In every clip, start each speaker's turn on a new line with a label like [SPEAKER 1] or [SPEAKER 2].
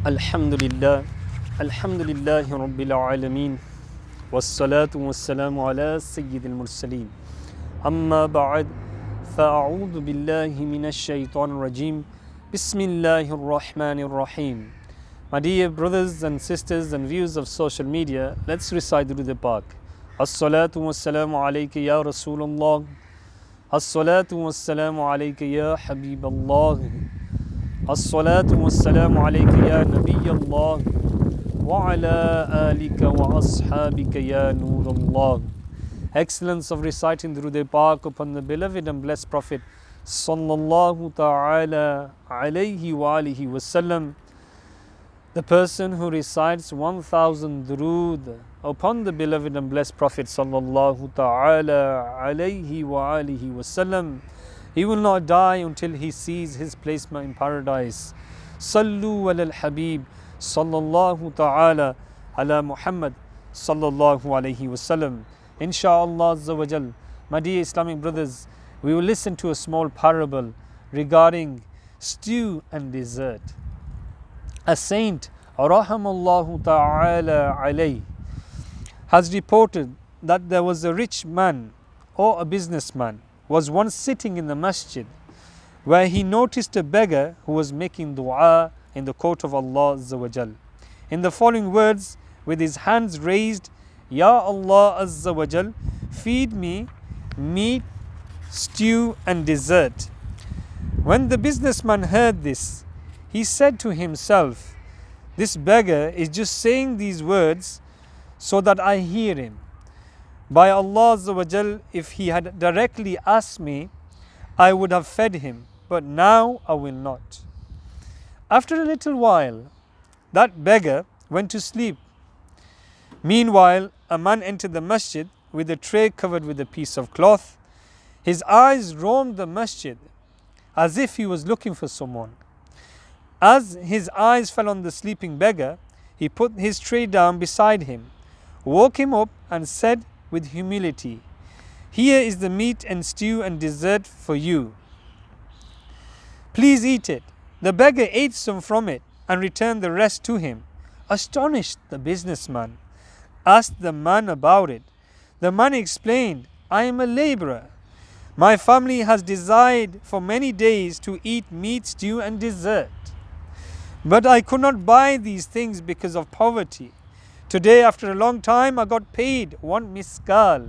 [SPEAKER 1] Alhamdulillah, Alhamdulillahi Rabbil Alameen, wassalatu wassalamu ala Sayyidil Mursaleen. Amma ba'd, fa'a'udhu billahi minash shaitanir rajim. Bismillahir Rahmanir Rahim. My dear brothers and sisters and viewers of social media, let's recite Durud Pak. As-salatu wassalamu alayka ya Rasulullah. As-salatu wassalamu alayka ya Habiballah. As-salatu wassalamu alayka ya Nabiyallah wa ala alika wa ashabika ya Nurullah. Excellence of reciting Durud Pak upon the beloved and blessed Prophet sallallahu ta'ala alayhi wa alihi wasallam. The person who recites 1000 Durud upon the beloved and blessed Prophet sallallahu ta'ala alayhi wa alihi wasallam, he will not die until he sees his placement in paradise. Sallu ala al-Habib sallallahu ta'ala ala Muhammad sallallahu alayhi wasallam. Insha'Allah azza wa jal, my dear Islamic brothers, we will listen to a small parable regarding stew and dessert. A saint, rahamallahu ta'ala alayh, has reported that there was a rich man or a businessman was once sitting in the masjid where he noticed a beggar who was making dua in the court of Allah Azza wa Jal. In the following words, with his hands raised, Ya Allah Azza wa Jal, feed me meat, stew and dessert. When the businessman heard this, he said to himself, this beggar is just saying these words so that I hear him. By Allah Azza wa Jal, if he had directly asked me, I would have fed him, but now I will not. After a little while, that beggar went to sleep. Meanwhile, a man entered the masjid with a tray covered with a piece of cloth. His eyes roamed the masjid as if he was looking for someone. As his eyes fell on the sleeping beggar, he put his tray down beside him, woke him up and said with humility, here is the meat and stew and dessert for you. Please eat it. The beggar ate some from it and returned the rest to him. Astonished, the businessman asked the man about it. The man explained, I am a laborer. My family has desired for many days to eat meat, stew and dessert. But I could not buy these things because of poverty. Today, after a long time, I got paid 1 miskal,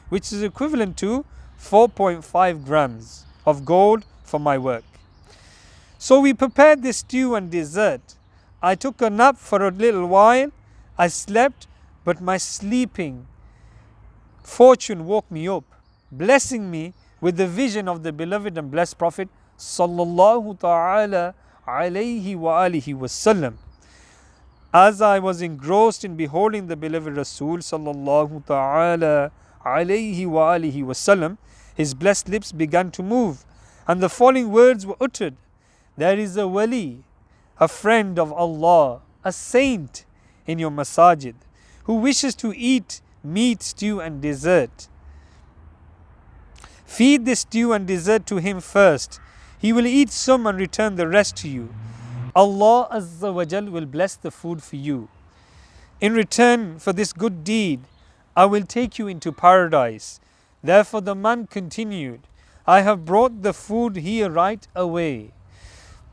[SPEAKER 1] which is equivalent to 4.5 grams of gold for my work. So we prepared this stew and dessert. I took a nap for a little while. I slept, but my sleeping fortune woke me up, blessing me with the vision of the beloved and blessed Prophet sallallahu ta'ala alayhi wa alihi wasallam. As I was engrossed in beholding the beloved Rasul sallallahu ta'ala alayhi wa alihi wasallam, his blessed lips began to move and the following words were uttered. There is a wali, a friend of Allah, a saint in your masajid who wishes to eat meat, stew and dessert. Feed this stew and dessert to him first. He will eat some and return the rest to you. Allah Azza wa Jal will bless the food for you. In return for this good deed, I will take you into paradise. Therefore the man continued, I have brought the food here right away.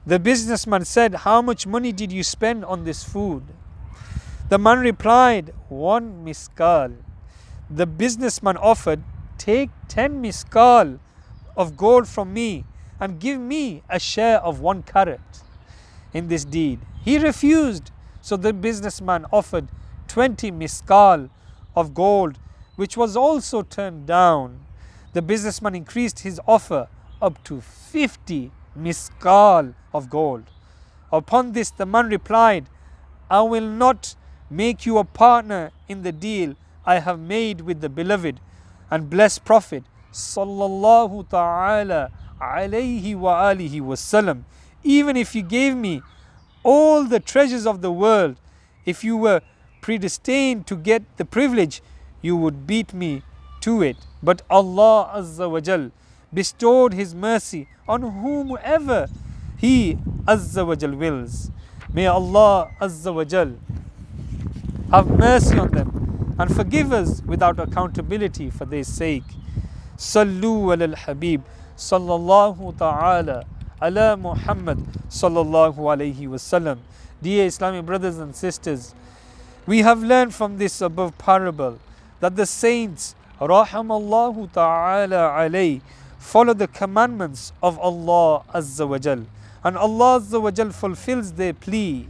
[SPEAKER 1] The businessman said, how much money did you spend on this food? The man replied, 1 miskal. The businessman offered, take 10 miskal of gold from me and give me a share of 1 carat in this deed. He refused, so the businessman offered 20 miskal of gold, which was also turned down. The businessman increased his offer up to 50 miskal of gold. Upon this, the man replied, I will not make you a partner in the deal I have made with the beloved and blessed Prophet sallallahu ta'ala alayhi wa alihi wasallam. Even if you gave me all the treasures of the world, if you were predestined to get the privilege, you would beat me to it. But Allah Azza wa Jal bestowed His mercy on whomever He Azza wa Jal wills. May Allah Azza wa Jal have mercy on them and forgive us without accountability for their sake. Sallu ala al-Habib sallallahu ta'ala ala Muhammad sallallahu alayhi wasallam. Dear Islamic brothers and sisters, we have learned from this above parable that the saints rahamallahu ta'ala alayhi follow the commandments of Allah Azza wa Jal, and Allah Azza wa Jal fulfills their plea.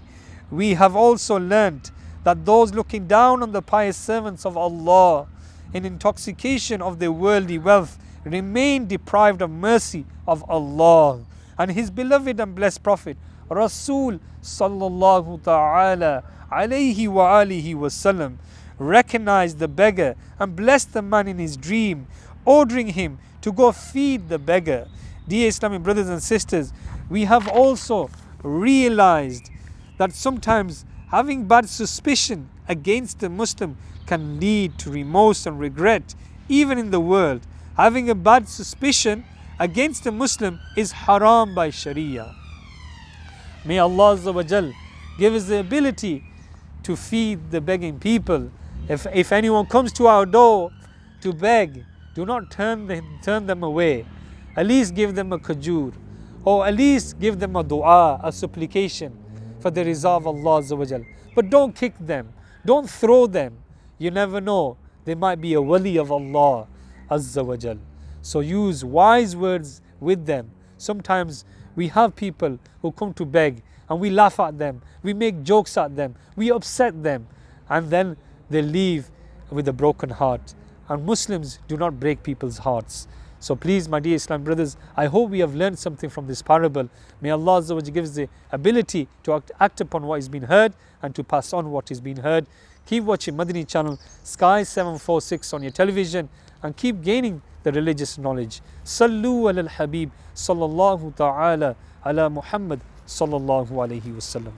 [SPEAKER 1] We have also learnt that those looking down on the pious servants of Allah in intoxication of their worldly wealth remain deprived of mercy of Allah. And His beloved and blessed Prophet Rasul sallallahu ta'ala alayhi wa alihi wasallam recognized the beggar and blessed the man in his dream, ordering him to go feed the beggar. Dear Islamic brothers and sisters, we have also realized that sometimes having bad suspicion against a Muslim can lead to remorse and regret even in the world. Having a bad suspicion against a Muslim is haram by Sharia. May Allah Azza wa Jal give us the ability to feed the begging people. If anyone comes to our door to beg, do not turn them away. At least give them a kajur, or at least give them a dua, a supplication for the rizah of Allah Azza wa Jal. But don't kick them, don't throw them. You never know, they might be a wali of Allah Azza wa Jal. So use wise words with them. Sometimes we have people who come to beg and we laugh at them, we make jokes at them, we upset them, and then they leave with a broken heart. And Muslims do not break people's hearts. So please, my dear Islam brothers, I hope we have learned something from this parable. May Allah Azza wa Jalla give us the ability to act upon what has been heard and to pass on what has been heard. Keep watching Madani channel, Sky 746 on your television, and keep gaining the religious knowledge. Sallu ala al-Habib sallallahu ta'ala ala Muhammad sallallahu alayhi wasallam.